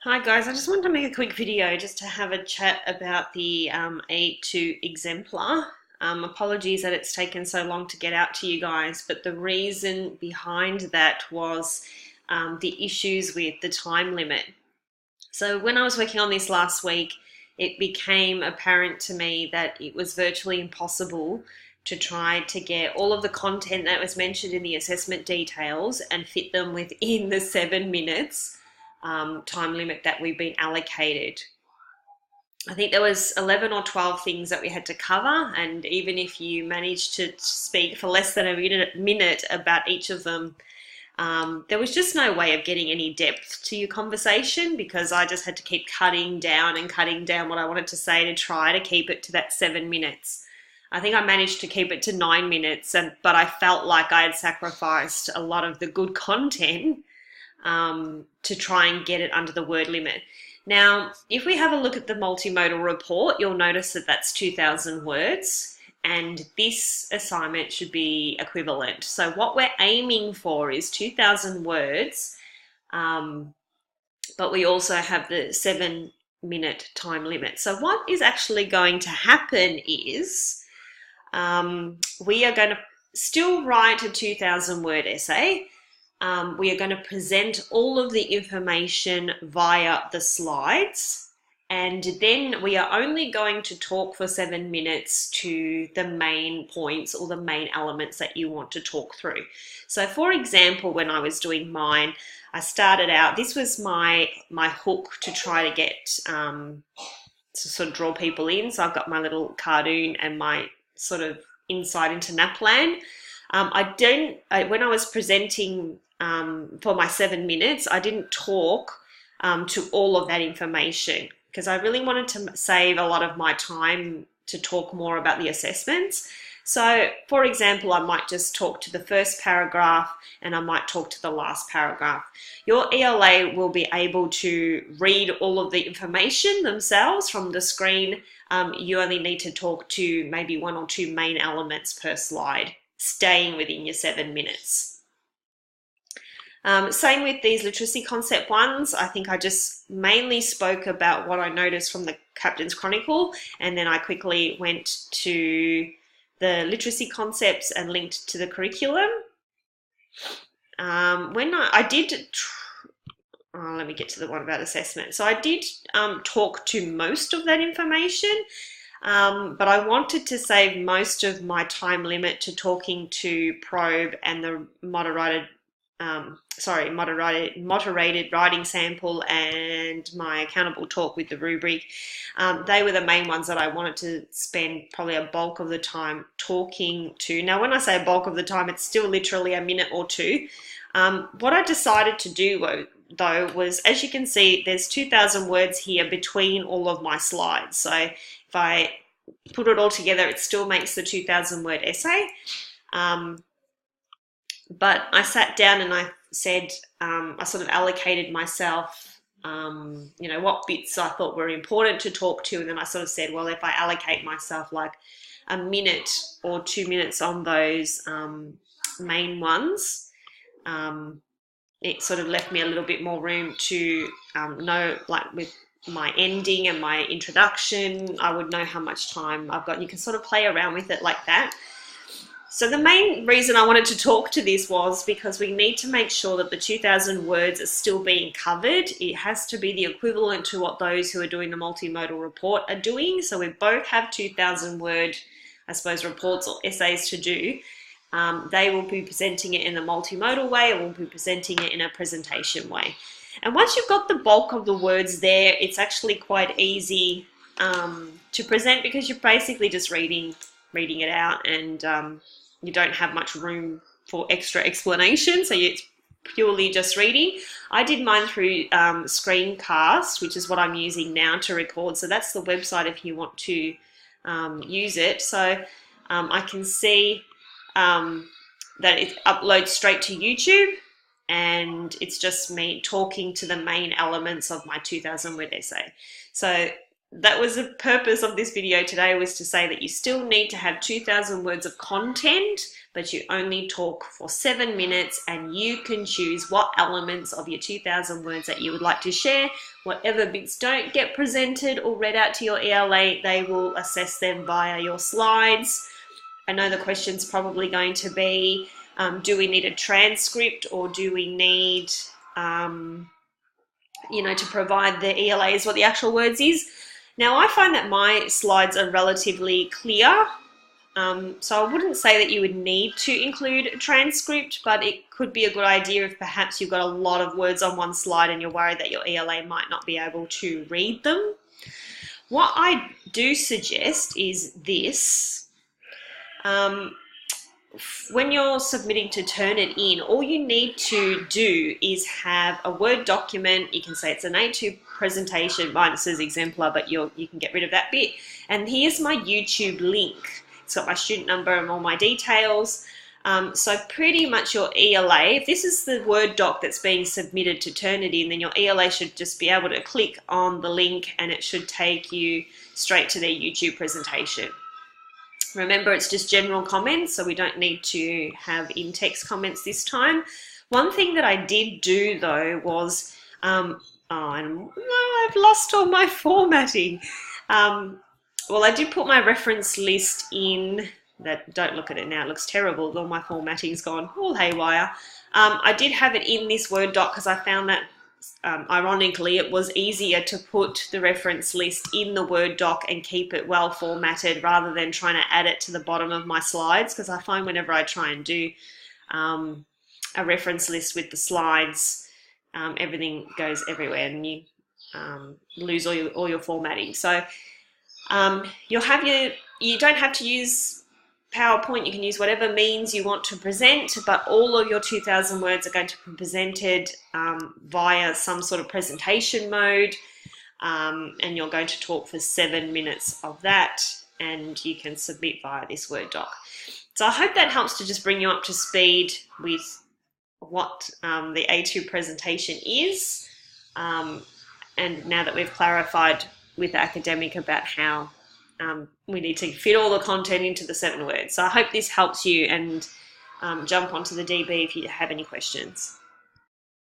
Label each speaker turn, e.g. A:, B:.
A: Hi guys, I just wanted to make a quick video just to have a chat about the A2 exemplar. Apologies that it's taken so long to get out to you guys, but the reason behind that was the issues with the time limit. So when I was working on this last week, it became apparent to me that it was virtually impossible to try to get all of the content that was mentioned in the assessment details and fit them within the 7 minutes time limit that we've been allocated. I think there was 11 or 12 things that we had to cover, and even if you managed to speak for less than a minute about each of them, there was just no way of getting any depth to your conversation because I just had to keep cutting down and cutting down what I wanted to say to try to keep it to that 7 minutes. I think I managed to keep it to 9 minutes, but I felt like I had sacrificed a lot of the good content to try and get it under the word limit. Now, if we have a look at the multimodal report, you'll notice that that's 2,000 words, and this assignment should be equivalent. So what we're aiming for is 2,000 words, but we also have the 7-minute time limit. So what is actually going to happen is we are going to still write a 2,000 word essay. We are going to present all of the information via the slides, and then we are only going to talk for 7 minutes to the main points or the main elements that you want to talk through. So for example, when I was doing mine, I started out, this was my hook to try to get to sort of draw people in. So I've got my little cartoon and my sort of insight into NAPLAN. When I was presenting for my 7 minutes, I didn't talk to all of that information because I really wanted to save a lot of my time to talk more about the assessments. So, for example, I might just talk to the first paragraph and I might talk to the last paragraph. Your ELA will be able to read all of the information themselves from the screen. You only need to talk to maybe 1 or 2 main elements per slide, staying within your 7 minutes. Same with these literacy concept ones. I think I just mainly spoke about what I noticed from the Captain's Chronicle, and then I quickly went to the literacy concepts and linked to the curriculum. When I did, let me get to the one about assessment. So I did talk to most of that information, but I wanted to save most of my time limit to talking to probe and the moderated writing sample and my accountable talk with the rubric. They were the main ones that I wanted to spend probably a bulk of the time talking to. Now, when I say a bulk of the time, it's still literally a minute or two. What I decided to do though was, as you can see, there's 2,000 words here between all of my slides. So if I put it all together, it still makes the 2,000 word essay. But I sat down and I said, I sort of allocated myself, what bits I thought were important to talk to. And then I sort of said, well, if I allocate myself like a minute or 2 minutes on those main ones, it sort of left me a little bit more room to know, like with my ending and my introduction, I would know how much time I've got. You can sort of play around with it like that. So the main reason I wanted to talk to this was because we need to make sure that the 2,000 words are still being covered. It has to be the equivalent to what those who are doing the multimodal report are doing. So we both have 2,000 word, I suppose, reports or essays to do. They will be presenting it in a multimodal way, or we'll be presenting it in a presentation way. And once you've got the bulk of the words there, it's actually quite easy to present because you're basically just reading it out, and you don't have much room for extra explanation, so it's purely just reading. I did mine through Screencast, which is what I'm using now to record, so that's the website if you want to use it. So I can see that it uploads straight to YouTube, and it's just me talking to the main elements of my 2,000 word essay. So that was the purpose of this video today, was to say that you still need to have 2,000 words of content, but you only talk for 7 minutes, and you can choose what elements of your 2,000 words that you would like to share. Whatever bits don't get presented or read out to your ELA, they will assess them via your slides. I know the question's probably going to be, do we need a transcript, or do we need, to provide the ELAs what the actual words is? Now, I find that my slides are relatively clear, so I wouldn't say that you would need to include a transcript, but it could be a good idea if perhaps you've got a lot of words on one slide and you're worried that your ELA might not be able to read them. What I do suggest is this. When you're submitting to Turnitin, all you need to do is have a Word document. You can say it's an A2 presentation, mine says exemplar, but you can get rid of that bit. And here's my YouTube link. It's got my student number and all my details. So pretty much your ELA, if this is the Word doc that's being submitted to Turnitin, then your ELA should just be able to click on the link and it should take you straight to their YouTube presentation. Remember, it's just general comments, so we don't need to have in-text comments this time. One thing that I did do, though, was, I've lost all my formatting. Well, I did put my reference list in. Don't look at it now, it looks terrible. All my formatting's gone all haywire. I did have it in this Word doc because I found that, ironically, it was easier to put the reference list in the Word doc and keep it well formatted rather than trying to add it to the bottom of my slides, because I find whenever I try and do a reference list with the slides, everything goes everywhere and you lose all your formatting. So you don't have to use PowerPoint, you can use whatever means you want to present, but all of your 2,000 words are going to be presented via some sort of presentation mode, and you're going to talk for 7 minutes of that, and you can submit via this Word doc. So I hope that helps to just bring you up to speed with what the A2 presentation is, and now that we've clarified with the academic about how we need to fit all the content into the 7 words. So I hope this helps you, and jump onto the DB if you have any questions.